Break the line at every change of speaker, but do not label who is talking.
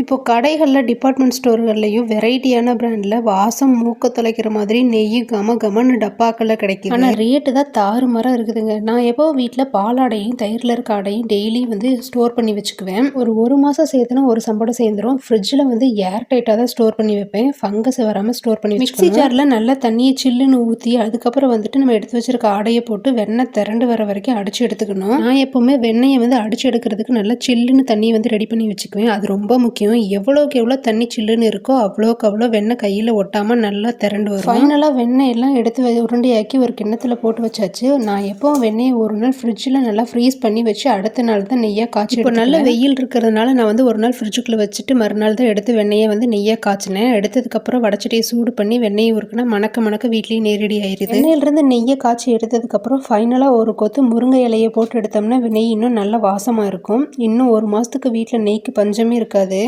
இப்போ கடைகளில் டிபார்ட்மெண்ட் ஸ்டோர்கள்லையும் வெரைட்டியான பிராண்டில் வாசம் மூக்க தொலைக்கிற மாதிரி நெய் கமன்னு டப்பாக்களில் கிடைக்குது. ஆனால் ரேட்டு தான் தாறுமாறாக இருக்குதுங்க. நான் எப்போ வீட்டில் பாலாடையும் தயிரில் இருக்க ஆடையும் டெய்லி ஸ்டோர் பண்ணி வச்சுக்குவேன். ஒரு மாதம் சேர்த்துனா ஒரு சம்பளம் சேர்ந்துடும். ஃப்ரிட்ஜில் ஏர் டைட்டாக தான் ஸ்டோர் பண்ணி வைப்பேன். ஃபங்கஸ் வராமல் ஸ்டோர் பண்ணி மிக்ஸி ஜாரில் நல்லா தண்ணியை சில்லுன்னு ஊற்றி அதுக்கப்புறம் நம்ம எடுத்து வச்சிருக்க ஆடையை போட்டு வெண்ணெய் திரண்டு வர வரைக்கும் அடிச்சு எடுத்துக்கணும். நான் எப்போவுமே வெண்ணெயை அடிச்சு எடுக்கிறதுக்கு நல்லா சில்லுன்னு தண்ணியை ரெடி பண்ணி வச்சுக்குவேன். அது ரொம்ப முக்கியம். எவ்வளோக்கு எவ்வளோ தண்ணி சில்லுன்னு இருக்கோ அவ்வளோக்கு அவ்வளோ வெண்ணெய் கையில் ஒட்டாமல் நல்லா திரண்டு வரும். ஃபைனலாக வெண்ணெய் எல்லாம் எடுத்து உருண்டையாக்கி ஒரு கிண்ணத்தில் போட்டு வச்சாச்சு. நான் எப்போ வெண்ணெயை ஒரு நாள் ஃப்ரிட்ஜில் நல்லா ஃப்ரீஸ் பண்ணி வச்சு அடுத்த நாள் தான் நெய்யாக காய்ச்சி. இப்போ நல்ல வெயில் இருக்கிறதுனால நான் ஒரு நாள் ஃப்ரிட்ஜுக்குள்ளே வச்சுட்டு மறுநாள் தான் எடுத்து வெண்ணெயை நெய்யாக காய்ச்சினேன். எடுத்ததுக்கப்புறம் வடச்சட்டியை சூடு பண்ணி வெண்ணெயை உருக்குனா மணக்க வீட்லேயே நேரடி ஆயிடுது. வெண்ணெயிலிருந்து நெய்யை காய்ச்சி எடுத்ததுக்கப்புறம் ஃபைனலாக ஒரு கொத்து முருங்கை இலையை போட்டு எடுத்தோம்னா நெய் இன்னும் நல்ல வாசமாக இருக்கும். இன்னும் ஒரு மாதத்துக்கு வீட்டில் நெய்க்கு பஞ்சமே இருக்காது.